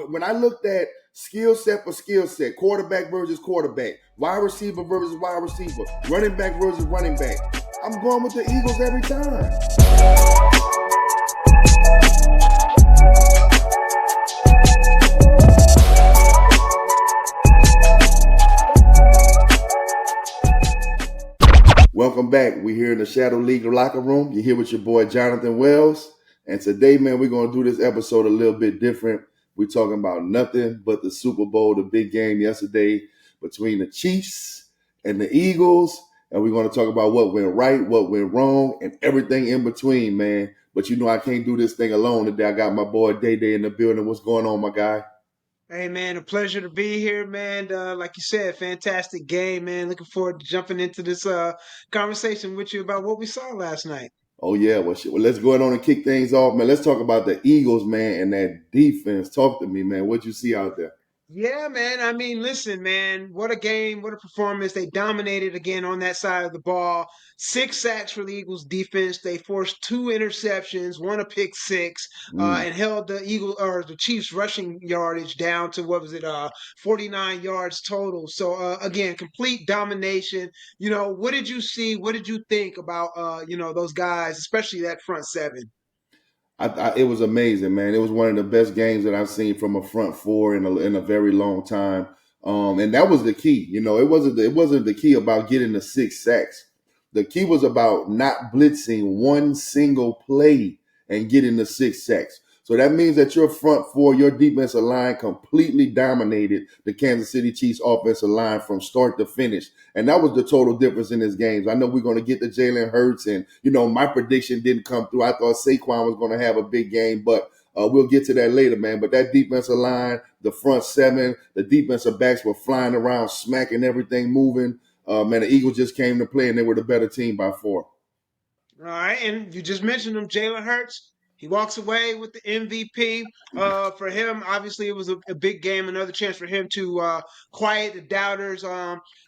when I looked at skill set for skill set, quarterback versus quarterback, wide receiver versus wide receiver, running back versus running back, I'm going with the Eagles every time. Welcome back. We're here in the Shadow League locker room. You're here with your boy Jonathan Wells. And today, man, we're going to do this episode a little bit different. We're talking about nothing but the Super Bowl, the big game yesterday between the Chiefs and the Eagles. And we're going to talk about what went right, what went wrong, and everything in between, man. But you know I can't do this thing alone today. I got my boy Day in the building. What's going on, my guy? Hey man, a pleasure to be here, man. Like you said, fantastic game, man. Looking forward to jumping into this conversation with you about what we saw last night. Oh, yeah. Well, shit. Well, let's go ahead on and kick things off, man. Let's talk about the Eagles, man, and that defense. Talk to me, man. What you see out there? Yeah, man. I mean, listen, man. What a game! What a performance! They dominated again on that side of the ball. 6 sacks for the Eagles defense. They forced 2 interceptions, one a pick six, and held the the Chiefs rushing yardage down to what was it, 49 yards total. So again, complete domination. What did you see? What did you think about those guys, especially that front seven? It was amazing, man. It was one of the best games that I've seen from a front four in a very long time. And that was the key. It wasn't the key about getting the 6 sacks. The key was about not blitzing one single play and getting the 6 sacks. So that means that your front four, your defensive line completely dominated the Kansas City Chiefs offensive line from start to finish. And that was the total difference in this game. I know we're going to get to Jalen Hurts, and, my prediction didn't come through. I thought Saquon was going to have a big game, but we'll get to that later, man. But that defensive line, the front seven, the defensive backs were flying around, smacking everything moving. Man, the Eagles just came to play, and they were the better team by 4. All right, and you just mentioned him, Jalen Hurts. He walks away with the MVP. For him, obviously, it was a big game, another chance for him to quiet the doubters.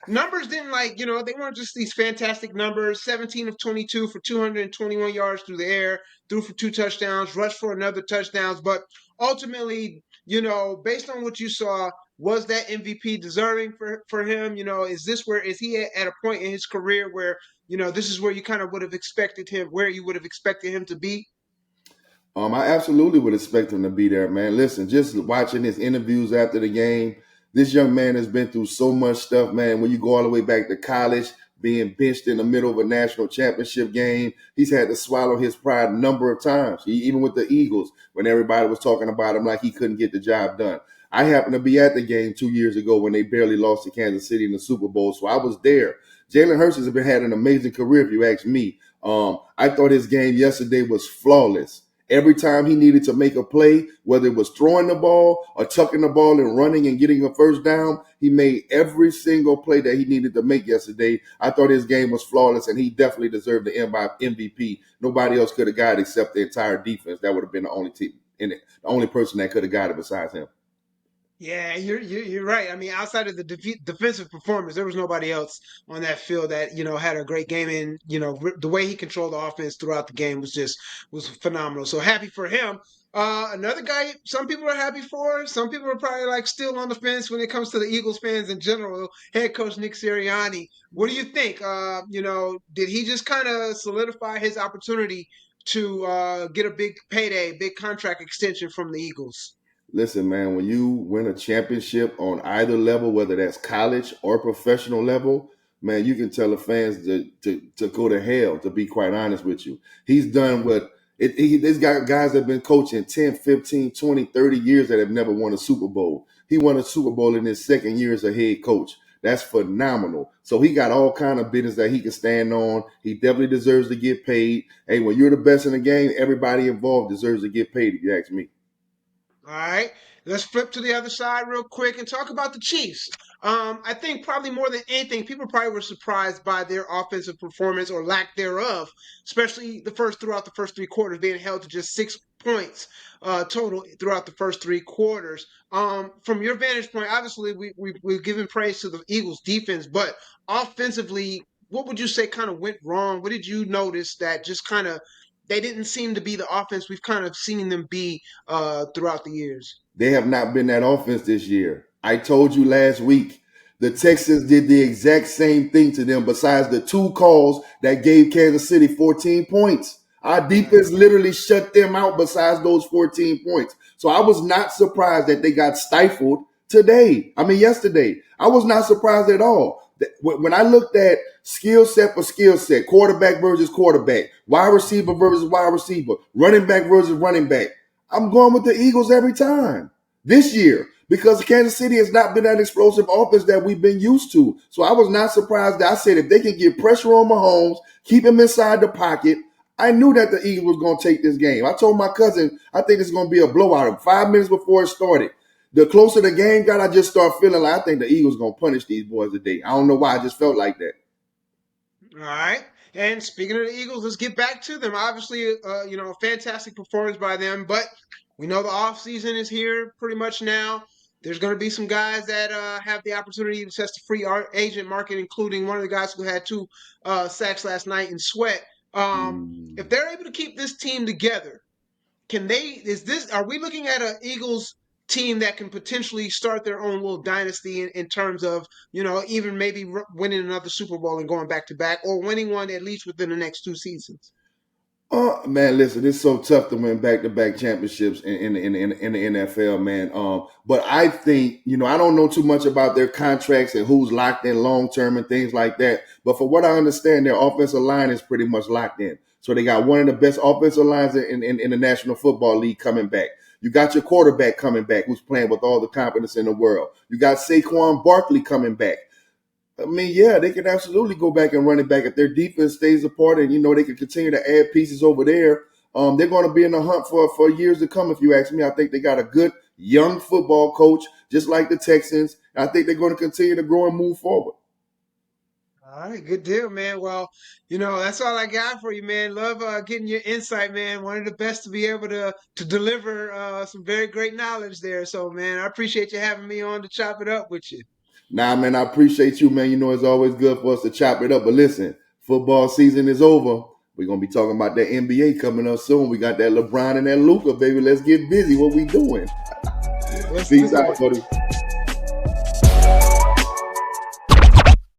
Numbers didn't they weren't just these fantastic numbers. 17 of 22 for 221 yards through the air, threw for 2 touchdowns, rushed for another touchdowns. But ultimately, based on what you saw, was that MVP deserving for him? Is he at a point in his career where this is where you kind of would have expected him, where you would have expected him to be? I absolutely would expect him to be there, man. Listen, just watching his interviews after the game, this young man has been through so much stuff, man. When you go all the way back to college, being benched in the middle of a national championship game, he's had to swallow his pride a number of times. Even with the Eagles, when everybody was talking about him like he couldn't get the job done. I happened to be at the game 2 years ago when they barely lost to Kansas City in the Super Bowl, so I was there. Jalen Hurts has had an amazing career, if you ask me. I thought his game yesterday was flawless. Every time he needed to make a play, whether it was throwing the ball or tucking the ball and running and getting a first down, he made every single play that he needed to make yesterday. I thought his game was flawless, and he definitely deserved the MVP. Nobody else could have got it except the entire defense. That would have been the only team in it, the only person that could have got it besides him. Yeah, you're right. I mean, outside of the defensive performance, there was nobody else on that field that had a great game. And the way he controlled the offense throughout the game was phenomenal. So happy for him. Another guy, some people are happy for. Some people are probably still on the fence when it comes to the Eagles fans in general. Head coach Nick Sirianni. What do you think? Did he just kind of solidify his opportunity to get a big payday, big contract extension from the Eagles? Listen, man, when you win a championship on either level, whether that's college or professional level, man, you can tell the fans to go to hell, to be quite honest with you. He's done what there's got guys that have been coaching 10, 15, 20, 30 years that have never won a Super Bowl. He won a Super Bowl in his second year as a head coach. That's phenomenal. So he got all kind of business that he can stand on. He definitely deserves to get paid. Hey, when you're the best in the game, everybody involved deserves to get paid, if you ask me. All right, let's flip to the other side real quick and talk about the Chiefs. I think probably more than anything, people probably were surprised by their offensive performance or lack thereof, especially throughout the first 3 quarters, being held to just 6 points total throughout the first 3 quarters. From your vantage point, obviously we've given praise to the Eagles defense, but offensively, what would you say kind of went wrong? What did you notice that just they didn't seem to be the offense we've kind of seen them be throughout the years? They have not been that offense this year. I told you last week, the Texans did the exact same thing to them besides the two calls that gave Kansas City 14 points. Our defense literally shut them out besides those 14 points. So I was not surprised that they got stifled yesterday. I was not surprised at all. When I looked at skill set for skill set, quarterback versus quarterback, wide receiver versus wide receiver, running back versus running back, I'm going with the Eagles every time this year because Kansas City has not been that explosive offense that we've been used to. So I was not surprised that I said if they can get pressure on Mahomes, keep him inside the pocket, I knew that the Eagles was going to take this game. I told my cousin, I think it's going to be a blowout. 5 minutes before it started, the closer the game got, I just started feeling like I think the Eagles going to punish these boys today. I don't know why. I just felt like that. All right. And speaking of the Eagles, let's get back to them. Obviously, a fantastic performance by them, but we know the offseason is here pretty much now. There's going to be some guys that have the opportunity to test the free agent market, including one of the guys who had two sacks last night in Sweat. If they're able to keep this team together, are we looking at an Eagles team that can potentially start their own little dynasty in terms of, even maybe winning another Super Bowl and going back to back, or winning one at least within the next 2 seasons? Man, listen, it's so tough to win back-to-back championships in the NFL, man. But I think, I don't know too much about their contracts and who's locked in long-term and things like that. But for what I understand, their offensive line is pretty much locked in. So they got one of the best offensive lines in the National Football League coming back. You got your quarterback coming back, who's playing with all the confidence in the world. You got Saquon Barkley coming back. They can absolutely go back and run it back if their defense stays apart and, they can continue to add pieces over there. They're going to be in the hunt for years to come, if you ask me. I think they got a good young football coach, just like the Texans. I think they're going to continue to grow and move forward. All right, good deal, man. Well, that's all I got for you, man. Love getting your insight, man. One of the best to be able to deliver some very great knowledge there. So, man, I appreciate you having me on to chop it up with you. Nah, man, I appreciate you, man. It's always good for us to chop it up. But listen, football season is over. We're going to be talking about that NBA coming up soon. We got that LeBron and that Luka, baby. Let's get busy. What we doing? Let's Peace do out, it. buddy.